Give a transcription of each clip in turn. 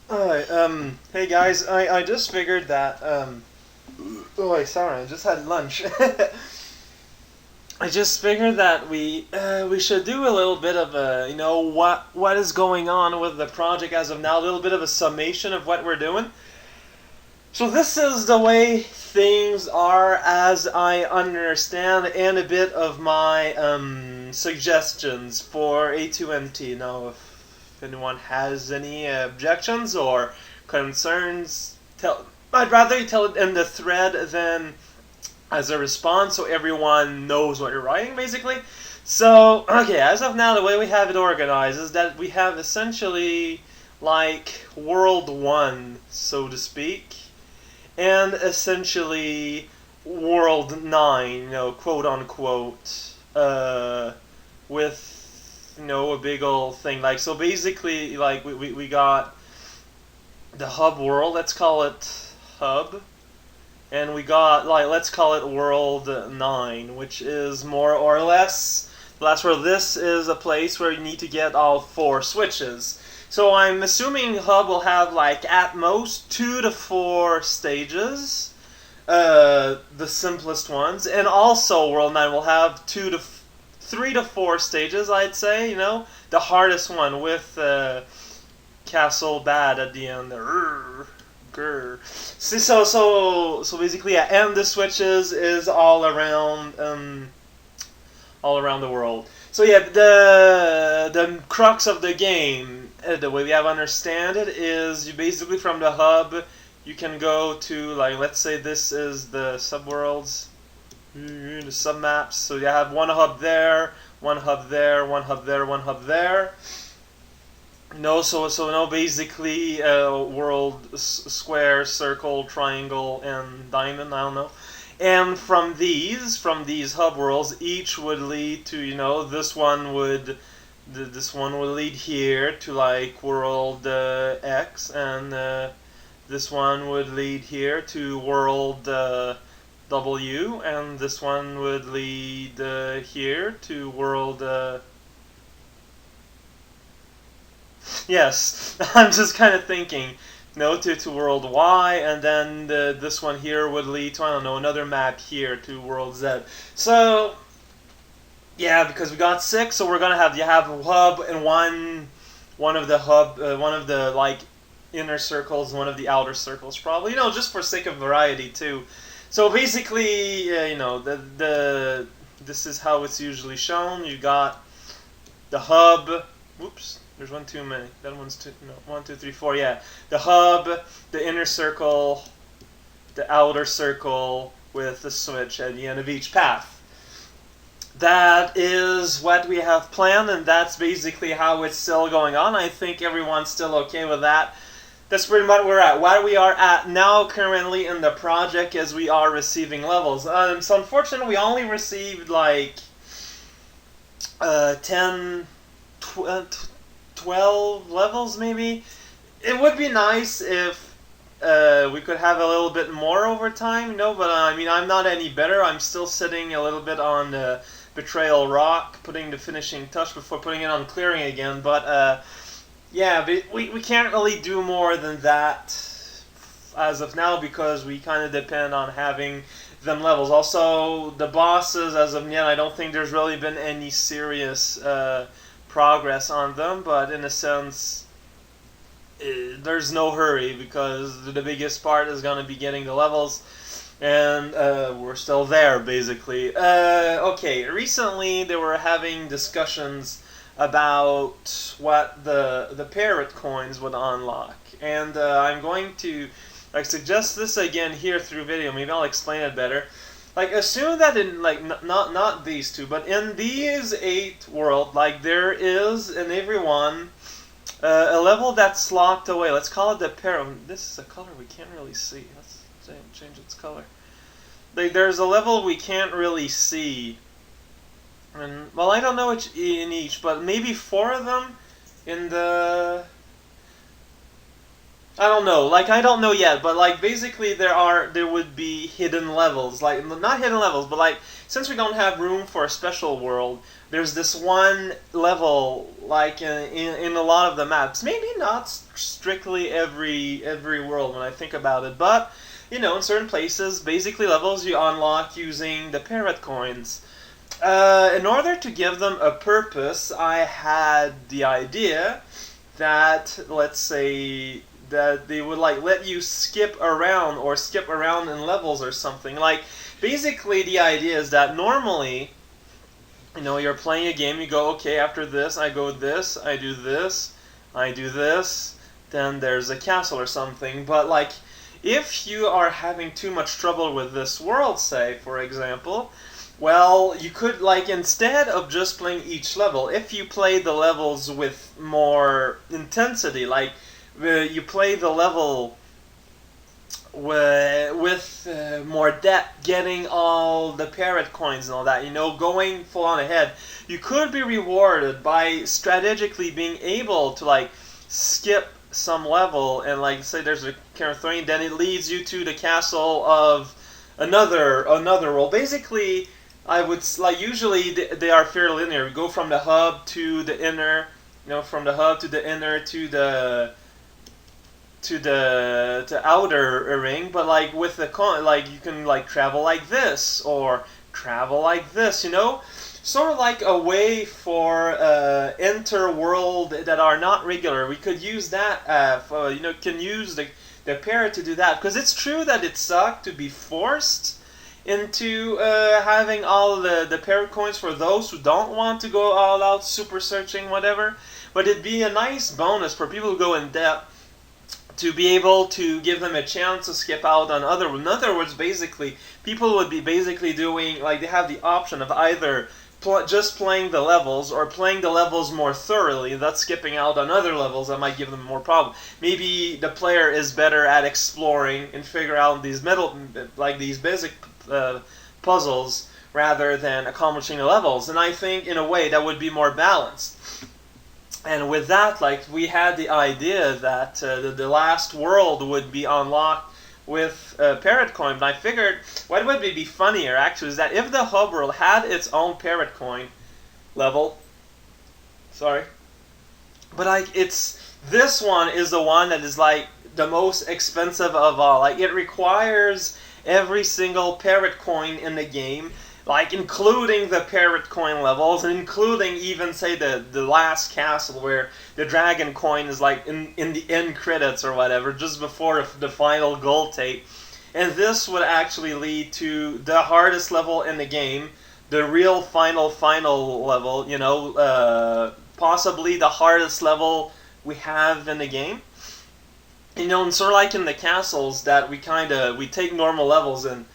Alright, hey guys, I just figured that, oh wait, sorry, I just had lunch. I just figured that we should do a little bit of a, what is going on with the project as of now, a little bit of a summation of what we're doing. So this is the way things are as I understand, and a bit of my, suggestions for A2MT. Now, if anyone has any objections or concerns, I'd rather you tell it in the thread than as a response, so everyone knows what you're writing, basically. So, okay, as of now, the way we have it organized is that we have essentially like World 1, so to speak, and essentially World 9, quote unquote, with, a big old thing. Like, so basically, like, we got the hub world, let's call it hub, and we got, like, let's call it World 9, which is more or less, that's where this is a place where you need to get all four switches. So I'm assuming Hub will have, like, at most 2 to 4 stages, the simplest ones, and also World 9 will have 3 to 4 stages, I'd say, the hardest one with Castle Bad at the end. Grr. So basically, yeah, and the switches is all around the world. So yeah, the crux of the game, the way we have understand it, is you basically from the hub, you can go to, like, let's say this is the subworlds, the submaps. So you have one hub there, one hub there, one hub there, one hub there. No, so no, basically, world, square, circle, triangle, and diamond. I don't know. And from these hub worlds, each would lead to, this one would lead here to, like, world X, and this one would lead here to world W, and this one would lead here to world. Yes, I'm just kind of thinking, to World Y, and then this one here would lead to, I don't know, another map here to World Z. So, yeah, because we got 6, so we're gonna have, you have a hub and one of the, like, inner circles, one of the outer circles, probably, just for sake of variety too. So basically, this is how it's usually shown. You got the hub. Whoops, there's one too many. That one's two. No, 1, 2, 3, 4. Yeah, the hub, the inner circle, the outer circle with the switch at the end of each path. That is what we have planned, and that's basically how it's still going on. I think everyone's still okay with that. That's pretty much where we're at. What we are at now currently in the project is we are receiving levels. So unfortunately, we only received like 10, 12 levels maybe. It would be nice if we could have a little bit more over time, but I mean, I'm not any better. I'm still sitting a little bit on Betrayal Rock, putting the finishing touch before putting it on clearing again, but yeah, but we can't really do more than that as of now because we kind of depend on having them levels. Also, the bosses, as of yet, I don't think there's really been any serious progress on them, but in a sense, there's no hurry because the biggest part is going to be getting the levels, and we're still there, basically. Okay, recently they were having discussions about what the parrot coins would unlock, and I'm going to, like, suggest this again here through video. Maybe I'll explain it better. Like, assume that in, like, not these two, but in these 8 world, like, there is in every one a level that's locked away. Let's call it the parrot. This is a color we can't really see. Let's change its color. Like, there's a level we can't really see. And, well, I don't know which in each, but maybe 4 of them in the... I don't know. Like I don't know yet, but like basically there would be hidden levels. Like not hidden levels, but like since we don't have room for a special world, there's this one level like in a lot of the maps. Maybe not strictly every world when I think about it, but you know, in certain places, basically levels you unlock using the parrot coins. In order to give them a purpose, I had the idea that, let's say, that they would like let you skip around or skip around in levels or something. Like, basically the idea is that normally, you know, you're playing a game, you go, okay, after this, I go this, I do this, I do this, then there's a castle or something. But like, if you are having too much trouble with this world, say, for example, well, you could, like, instead of just playing each level, if you play the levels with more intensity, like, you play the level with more depth, getting all the parrot coins and all that, you know, going full on ahead, you could be rewarded by strategically being able to, like, skip some level and, like, say there's a Karathorian, then it leads you to the castle of another world. Basically, I would, like, usually they are fairly linear. You go from the hub to the inner, you know, from the hub to the inner to the outer ring, but like with the like you can like travel like this or travel like this, you know, sort of like a way for inter-world that are not regular. We could use that, for, you know, can use the parrot to do that, because it's true that it sucked to be forced into having all the parrot coins for those who don't want to go all out super searching whatever, but it'd be a nice bonus for people who go in depth to be able to give them a chance to skip out on other. In other words, basically, people would be basically doing, like, they have the option of either just playing the levels or playing the levels more thoroughly, thus skipping out on other levels that might give them more problem. Maybe the player is better at exploring and figure out these these basic puzzles rather than accomplishing the levels. And I think, in a way, that would be more balanced. And with that, like, we had the idea that the last world would be unlocked with parrot coin. But I figured what would be funnier actually is that if the hub world had its own parrot coin level, sorry, but like this one is the one that is like the most expensive of all. Like, it requires every single parrot coin in the game, like including the parrot coin levels, and including even, say, the last castle where the dragon coin is like in the end credits or whatever, just before the final gold tape. And this would actually lead to the hardest level in the game, the real final level, you know, possibly the hardest level we have in the game. You know, and sort of like in the castles that we take normal levels and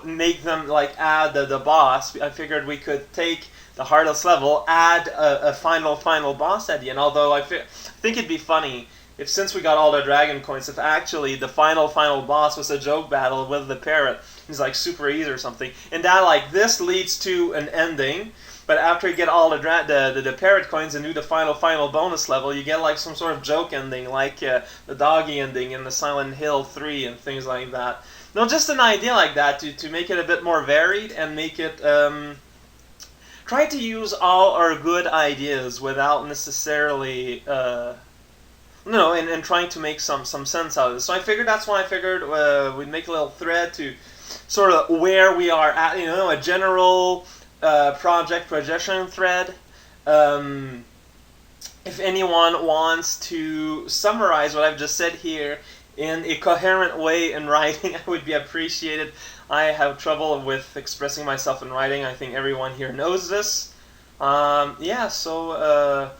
make them, like, add the boss. I figured we could take the hardest level, add a final boss at the end. Although I think it'd be funny if, since we got all the dragon coins, if actually the final boss was a joke battle with the parrot. He's like super easy or something, and that, like, this leads to an ending. But after you get all the parrot coins and do the final bonus level, you get like some sort of joke ending, like the doggy ending in the Silent Hill 3 and things like that. No, just an idea like that to make it a bit more varied and make it try to use all our good ideas without necessarily and trying to make some sense out of it. So I figured that's why I figured we'd make a little thread to sort of where we are at, you know, a general project projection thread. If anyone wants to summarize what I've just said here in a coherent way in writing, I would be appreciated. I have trouble with expressing myself in writing. I think everyone here knows this. So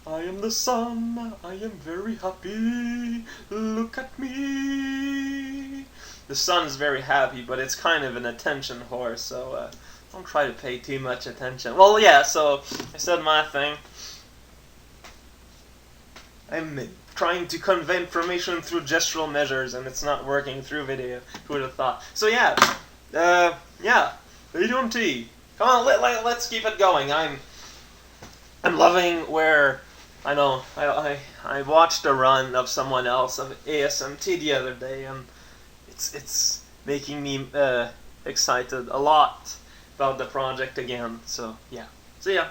I am the sun, I am very happy, look at me. The sun is very happy, but it's kind of an attention whore, so don't try to pay too much attention. Well, yeah, so I said my thing. I'm trying to convey information through gestural measures, and it's not working through video. Who would have thought? So yeah, ADMT. Come on, let's keep it going. I'm loving where I know. I watched a run of someone else of ASMT the other day, and it's making me excited a lot about the project again. So yeah. See ya.